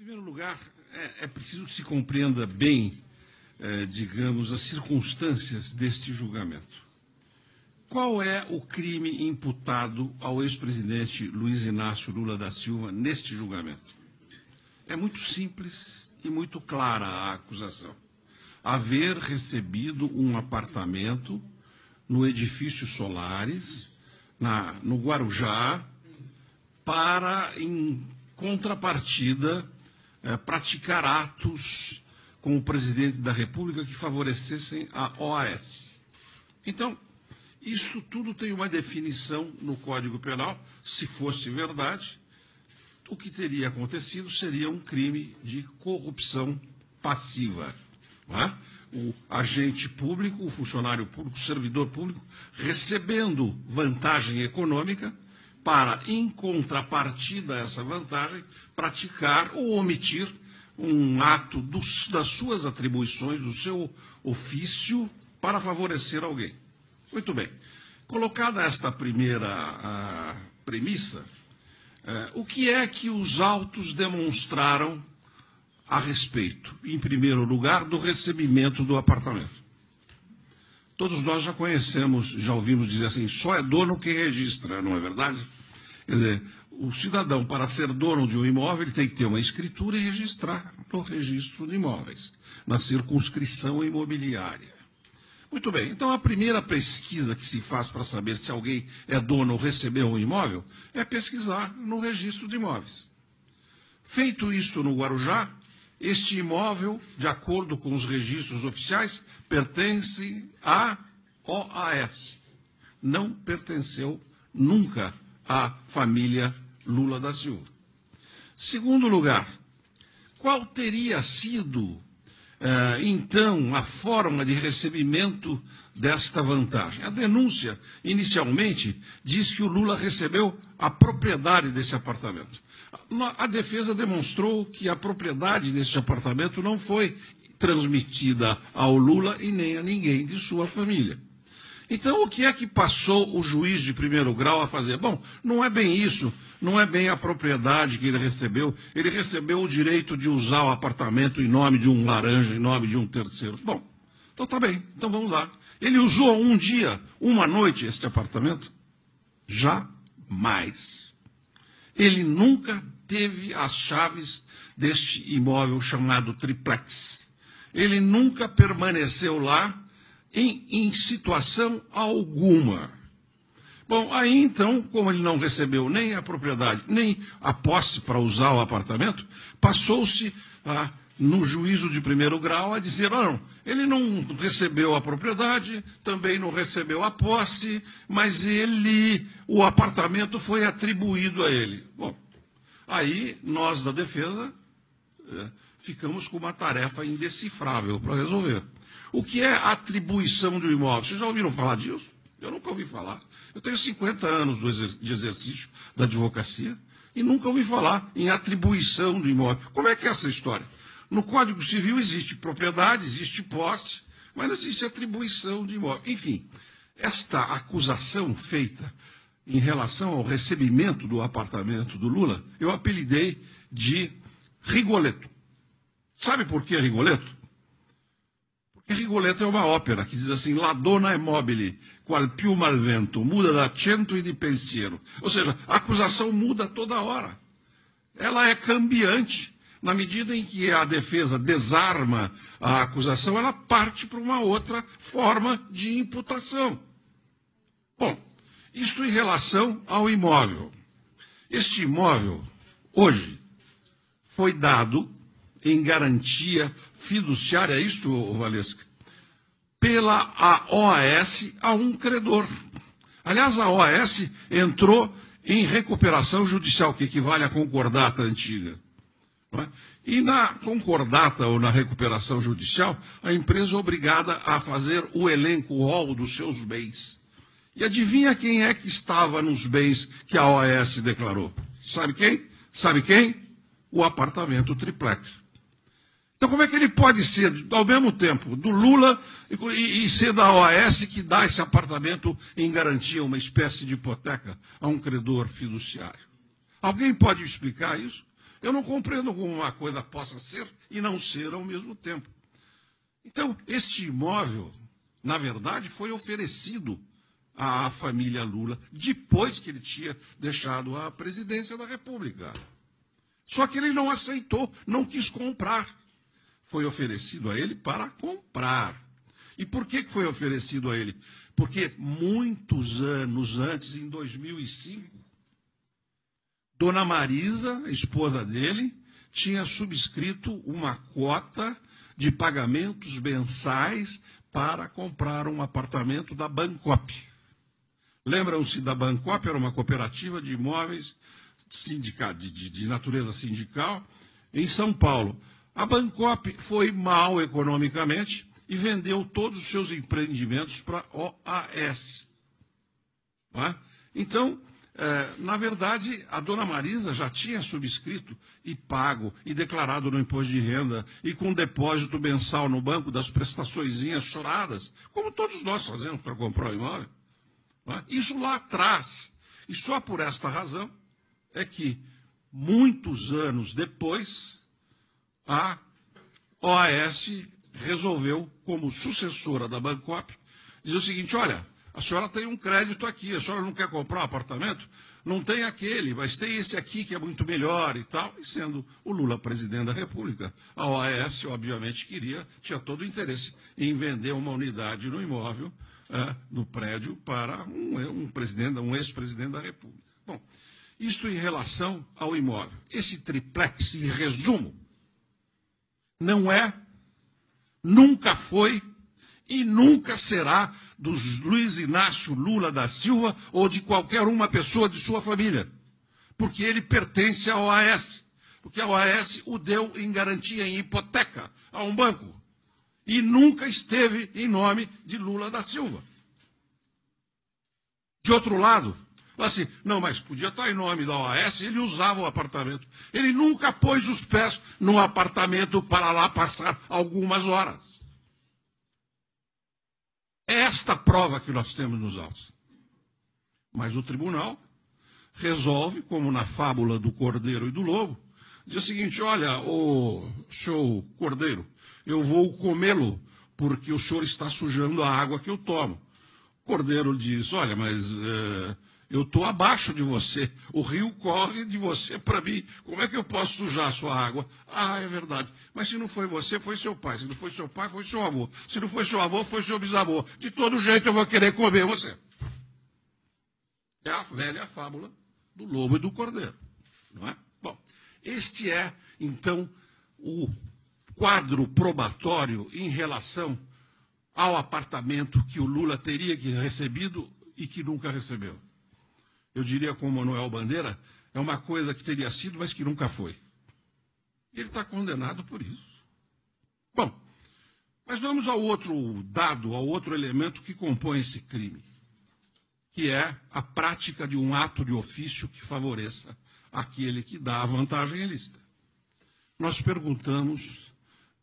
primeiro lugar, é preciso que se compreenda bem, digamos, as circunstâncias deste julgamento. Qual é o crime imputado ao ex-presidente Luiz Inácio Lula da Silva neste julgamento? É muito simples e muito clara a acusação. Haver recebido um apartamento no edifício Solares, no Guarujá, para, em contrapartida, praticar atos com o presidente da República que favorecessem a OAS. Então, isso tudo tem uma definição no Código Penal. Se fosse verdade, o que teria acontecido seria um crime de corrupção passiva. Não é? O agente público, o funcionário público, o servidor público, recebendo vantagem econômica para, em contrapartida a essa vantagem, praticar ou omitir um ato das suas atribuições, do seu ofício, para favorecer alguém. Muito bem. Colocada esta primeira premissa, o que é que os autos demonstraram a respeito, em primeiro lugar, do recebimento do apartamento? Todos nós já conhecemos, já ouvimos dizer assim, só é dono quem registra, não é verdade? Quer dizer, o cidadão, para ser dono de um imóvel, ele tem que ter uma escritura e registrar no registro de imóveis, na circunscrição imobiliária. Muito bem, então a primeira pesquisa que se faz para saber se alguém é dono ou recebeu um imóvel é pesquisar no registro de imóveis. Feito isso no Guarujá, este imóvel, de acordo com os registros oficiais, pertence à OAS. Não pertenceu nunca à família Lula da Silva. Segundo lugar, qual teria sido, então, a forma de recebimento desta vantagem? A denúncia, inicialmente, diz que o Lula recebeu a propriedade desse apartamento. A defesa demonstrou que a propriedade desse apartamento não foi transmitida ao Lula e nem a ninguém de sua família. Então, o que é que passou o juiz de primeiro grau a fazer? Bom, não é bem isso, não é bem a propriedade que ele recebeu o direito de usar o apartamento em nome de um laranja, em nome de um terceiro. Bom, então tá bem, então vamos lá. Ele usou um dia, uma noite, este apartamento? Jamais. Ele nunca teve as chaves deste imóvel chamado triplex. Ele nunca permaneceu lá em situação alguma. Bom, aí então, como ele não recebeu nem a propriedade, nem a posse para usar o apartamento, passou-se no juízo de primeiro grau a dizer, não, ele não recebeu a propriedade, também não recebeu a posse, mas o apartamento foi atribuído a ele. Bom, aí nós da defesa ficamos com uma tarefa indecifrável para resolver. O que é atribuição de um imóvel? Vocês já ouviram falar disso? Eu nunca ouvi falar. Eu tenho 50 anos de exercício da advocacia e nunca ouvi falar em atribuição do imóvel. Como é que é essa história? No Código Civil existe propriedade, existe posse, mas não existe atribuição de imóvel. Enfim, esta acusação feita em relação ao recebimento do apartamento do Lula, eu apelidei de Rigoletto. Sabe por que Rigoletto? Porque Rigoletto é uma ópera que diz assim, La donna è mobile, qual più malvento, muda d'accento e di pensiero. Ou seja, a acusação muda toda hora. Ela é cambiante. Na medida em que a defesa desarma a acusação, ela parte para uma outra forma de imputação. Bom, isto em relação ao imóvel. Este imóvel, hoje, foi dado em garantia fiduciária, é isto, Valesca, pela OAS a um credor. Aliás, a OAS entrou em recuperação judicial, que equivale à concordata antiga. Não é? E na concordata ou na recuperação judicial, a empresa é obrigada a fazer o elenco, o rol dos seus bens. E adivinha quem é que estava nos bens que a OAS declarou? Sabe quem? Sabe quem? O apartamento triplex. Então, como é que ele pode ser, ao mesmo tempo, do Lula e ser da OAS que dá esse apartamento em garantia, uma espécie de hipoteca, a um credor fiduciário? Alguém pode explicar isso? Eu não compreendo como uma coisa possa ser e não ser ao mesmo tempo. Então, este imóvel, na verdade, foi oferecido à família Lula depois que ele tinha deixado a presidência da República. Só que ele não aceitou, não quis comprar. Foi oferecido a ele para comprar. E por que foi oferecido a ele? Porque muitos anos antes, em 2005, Dona Marisa, a esposa dele, tinha subscrito uma cota de pagamentos mensais para comprar um apartamento da Bancop. Lembram-se da Bancop? Era uma cooperativa de imóveis de natureza sindical em São Paulo. A Bancop foi mal economicamente e vendeu todos os seus empreendimentos para a OAS. Então, na verdade, a Dona Marisa já tinha subscrito e pago e declarado no imposto de renda e com depósito mensal no banco das prestaçõezinhas choradas, como todos nós fazemos para comprar um imóvel. Isso lá atrás. E só por esta razão é que, muitos anos depois, a OAS resolveu, como sucessora da Bancop, dizer o seguinte: olha, a senhora tem um crédito aqui, a senhora não quer comprar um apartamento? Não tem aquele, mas tem esse aqui que é muito melhor e tal. E sendo o Lula presidente da República, a OAS, obviamente, tinha todo o interesse em vender uma unidade no imóvel, no prédio, para um ex-presidente da República. Bom, isto em relação ao imóvel. Esse triplex, em resumo, não é, nunca foi e nunca será do Luiz Inácio Lula da Silva ou de qualquer uma pessoa de sua família, porque ele pertence à OAS, porque a OAS o deu em garantia, em hipoteca, a um banco, e nunca esteve em nome de Lula da Silva. De outro lado, assim, não, mas podia estar em nome da OAS, ele usava o apartamento. Ele nunca pôs os pés no apartamento para lá passar algumas horas. É esta prova que nós temos nos autos. Mas o tribunal resolve, como na fábula do Cordeiro e do Lobo, diz o seguinte: olha, o senhor Cordeiro, eu vou comê-lo porque o senhor está sujando a água que eu tomo. O Cordeiro diz: olha, mas eu estou abaixo de você, o rio corre de você para mim, como é que eu posso sujar a sua água? Ah, é verdade, mas se não foi você, foi seu pai, se não foi seu pai, foi seu avô, se não foi seu avô, foi seu bisavô, de todo jeito eu vou querer comer você. É a velha fábula do lobo e do cordeiro, não é? Bom, este é, então, o quadro probatório em relação ao apartamento que o Lula teria que recebido e que nunca recebeu. Eu diria com o Manuel Bandeira, é uma coisa que teria sido, mas que nunca foi. Ele está condenado por isso. Bom, mas vamos ao outro dado, ao outro elemento que compõe esse crime, que é a prática de um ato de ofício que favoreça aquele que dá a vantagem ilícita. Nós perguntamos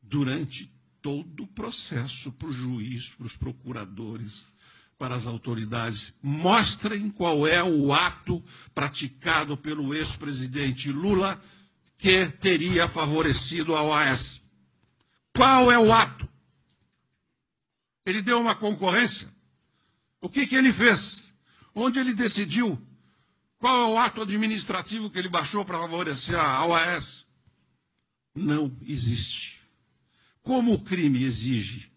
durante todo o processo para o juiz, para os procuradores, para as autoridades, mostrem qual é o ato praticado pelo ex-presidente Lula que teria favorecido a OAS. Qual é o ato? Ele deu uma concorrência? O que ele fez? Onde ele decidiu? Qual é o ato administrativo que ele baixou para favorecer a OAS? Não existe. Como o crime exige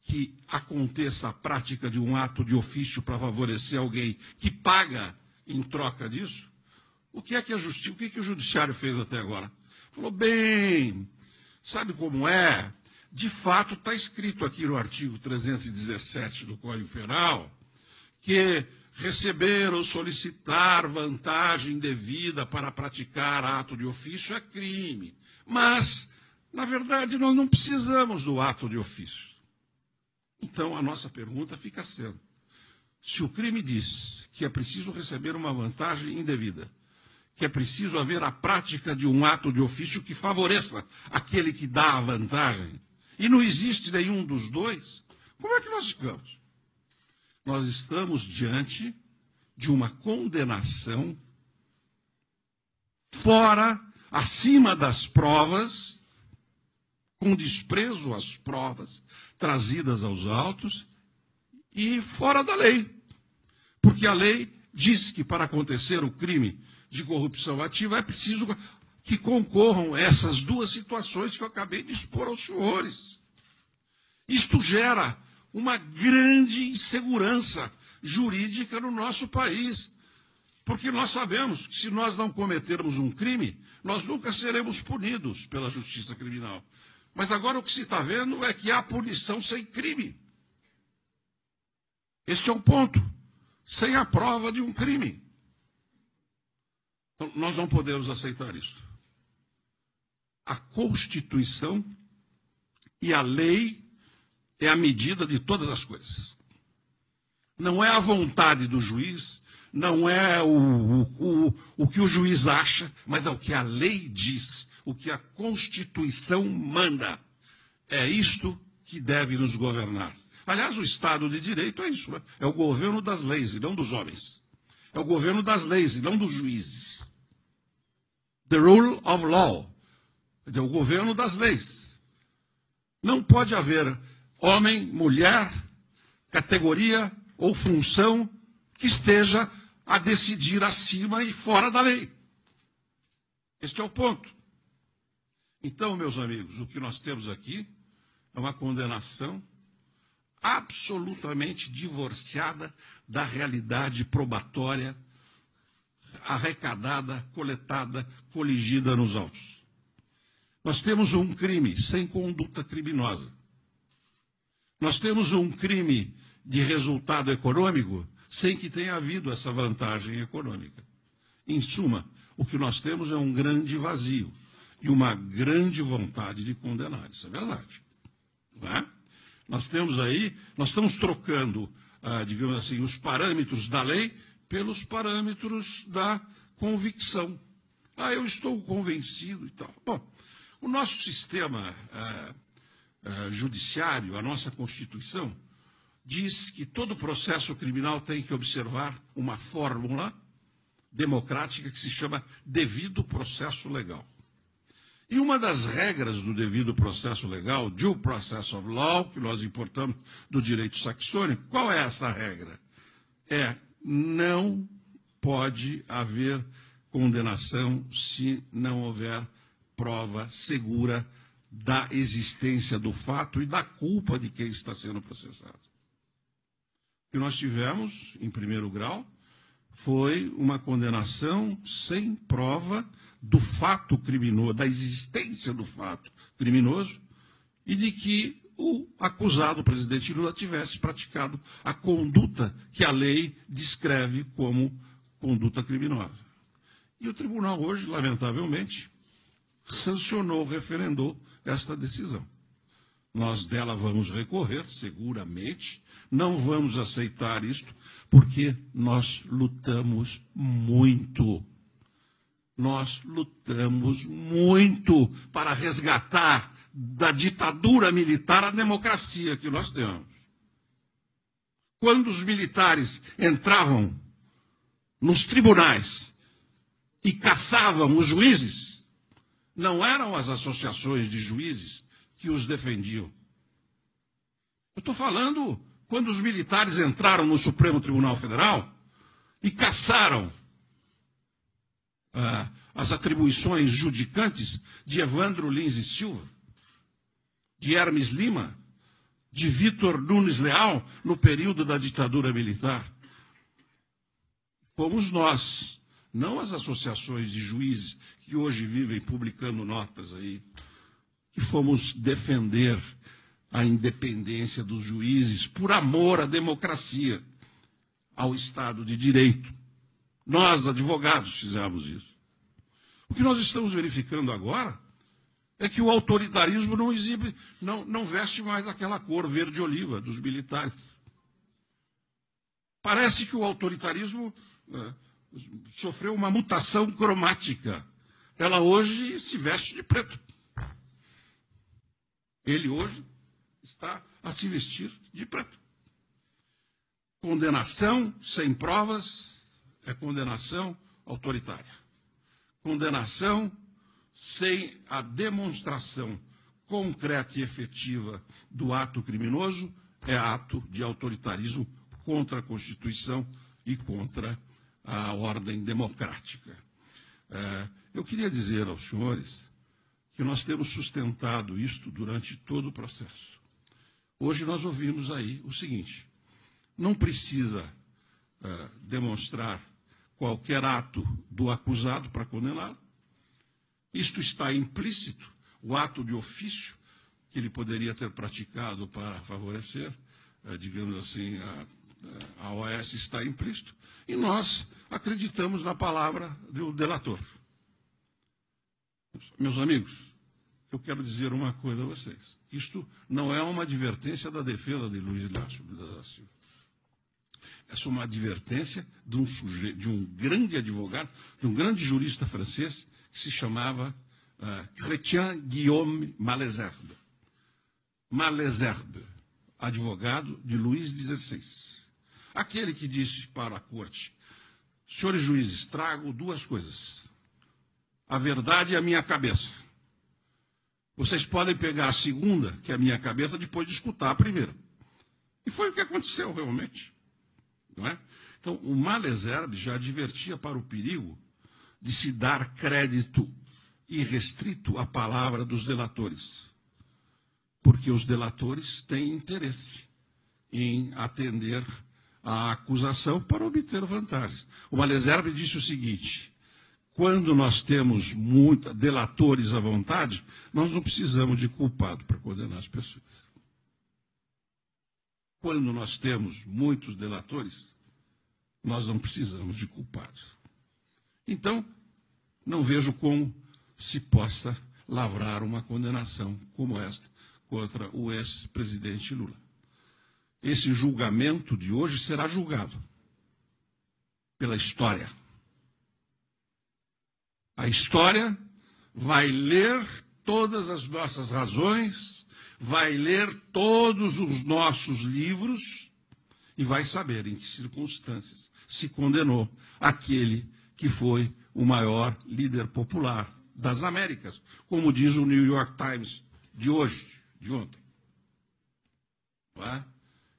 que aconteça a prática de um ato de ofício para favorecer alguém que paga em troca disso, o que é que a justiça, o que o judiciário fez até agora? Falou: bem, sabe como é? De fato, está escrito aqui no artigo 317 do Código Penal que receber ou solicitar vantagem devida para praticar ato de ofício é crime. Mas, na verdade, nós não precisamos do ato de ofício. Então, a nossa pergunta fica sendo: se o crime diz que é preciso receber uma vantagem indevida, que é preciso haver a prática de um ato de ofício que favoreça aquele que dá a vantagem, e não existe nenhum dos dois, como é que nós ficamos? Nós estamos diante de uma condenação fora acima das provas, com desprezo às provas trazidas aos autos e fora da lei. Porque a lei diz que para acontecer o crime de corrupção ativa é preciso que concorram essas duas situações que eu acabei de expor aos senhores. Isto gera uma grande insegurança jurídica no nosso país, porque nós sabemos que se nós não cometermos um crime, nós nunca seremos punidos pela justiça criminal. Mas agora o que se está vendo é que há punição sem crime. Este é o ponto. Sem a prova de um crime. Então, nós não podemos aceitar isso. A Constituição e a lei é a medida de todas as coisas. Não é a vontade do juiz, não é o que o juiz acha, mas é o que a lei diz, o que a Constituição manda. É isto que deve nos governar. Aliás, o Estado de Direito é isso, né? É o governo das leis e não dos homens. É o governo das leis e não dos juízes. The rule of law. É o governo das leis. Não pode haver homem, mulher, categoria ou função que esteja a decidir acima e fora da lei. Este é o ponto. Então, meus amigos, o que nós temos aqui é uma condenação absolutamente divorciada da realidade probatória arrecadada, coletada, coligida nos autos. Nós temos um crime sem conduta criminosa. Nós temos um crime de resultado econômico sem que tenha havido essa vantagem econômica. Em suma, o que nós temos é um grande vazio e uma grande vontade de condenar. Isso é verdade. Não é? Nós estamos trocando, digamos assim, os parâmetros da lei pelos parâmetros da convicção. Eu estou convencido e tal. Bom, o nosso sistema judiciário, a nossa Constituição, diz que todo processo criminal tem que observar uma fórmula democrática que se chama devido processo legal. E uma das regras do devido processo legal, due process of law, que nós importamos do direito saxônico, qual é essa regra? Não pode haver condenação se não houver prova segura da existência do fato e da culpa de quem está sendo processado. O que nós tivemos, em primeiro grau, foi uma condenação sem prova do fato criminoso, da existência do fato criminoso e de que o acusado, o presidente Lula, tivesse praticado a conduta que a lei descreve como conduta criminosa. E o tribunal hoje, lamentavelmente, sancionou, referendou esta decisão. Nós dela vamos recorrer, seguramente, não vamos aceitar isto, porque nós lutamos muito. Nós lutamos muito para resgatar da ditadura militar a democracia que nós temos. Quando os militares entravam nos tribunais e caçavam os juízes, não eram as associações de juízes que os defendiam. Eu estou falando quando os militares entraram no Supremo Tribunal Federal e caçaram as atribuições judicantes de Evandro Lins e Silva, de Hermes Lima, de Vitor Nunes Leal, no período da ditadura militar. Fomos nós, não as associações de juízes que hoje vivem publicando notas aí, que fomos defender a independência dos juízes por amor à democracia, ao Estado de Direito. Nós, advogados, fizemos isso. O que nós estamos verificando agora é que o autoritarismo não exibe, não veste mais aquela cor verde-oliva dos militares. Parece que o autoritarismo sofreu uma mutação cromática. Ela hoje se veste de preto. Ele hoje está a se vestir de preto. Condenação sem provas é condenação autoritária. Condenação sem a demonstração concreta e efetiva do ato criminoso, é ato de autoritarismo contra a Constituição e contra a ordem democrática. Eu queria dizer aos senhores que nós temos sustentado isto durante todo o processo. Hoje nós ouvimos aí o seguinte: não precisa demonstrar qualquer ato do acusado para condená-lo. Isto está implícito, o ato de ofício que ele poderia ter praticado para favorecer, digamos assim, a OAS está implícito, e nós acreditamos na palavra do delator. Meus amigos, eu quero dizer uma coisa a vocês. Isto não é uma advertência da defesa de Luiz Inácio Lula da Silva. Essa é uma advertência de um sujeito, de um grande advogado, de um grande jurista francês que se chamava Chrétien Guillaume Malesherbes. Malesherbes, advogado de Luís XVI. Aquele que disse para a corte: senhores juízes, trago duas coisas: a verdade e a minha cabeça. Vocês podem pegar a segunda, que é a minha cabeça, depois de escutar a primeira. E foi o que aconteceu realmente. Não é? Então, o Malesherbes já advertia para o perigo de se dar crédito irrestrito à palavra dos delatores, porque os delatores têm interesse em atender à acusação para obter vantagens. O Malesherbes disse o seguinte: quando nós temos delatores à vontade, nós não precisamos de culpado para condenar as pessoas. Quando nós temos muitos delatores, nós não precisamos de culpados. Então, não vejo como se possa lavrar uma condenação como esta contra o ex-presidente Lula. Esse julgamento de hoje será julgado pela história. A história vai ler todas as nossas razões, vai ler todos os nossos livros e vai saber em que circunstâncias se condenou aquele que foi o maior líder popular das Américas, como diz o New York Times de hoje, de ontem. Não é?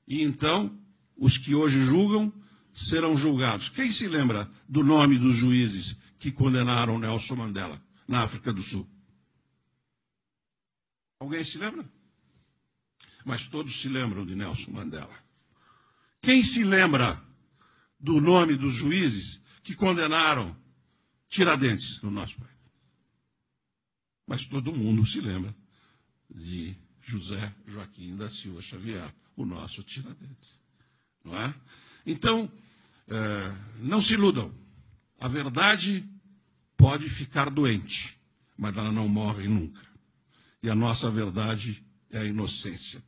E então, os que hoje julgam serão julgados. Quem se lembra do nome dos juízes que condenaram Nelson Mandela na África do Sul? Alguém se lembra? Mas todos se lembram de Nelson Mandela. Quem se lembra do nome dos juízes que condenaram Tiradentes no nosso país? Mas todo mundo se lembra de José Joaquim da Silva Xavier, o nosso Tiradentes. Não é? Então, não se iludam. A verdade pode ficar doente, mas ela não morre nunca. E a nossa verdade é a inocência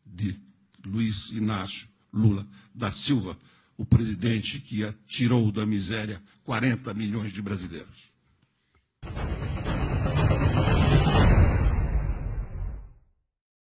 de Luiz Inácio Lula da Silva, o presidente que tirou da miséria 40 milhões de brasileiros.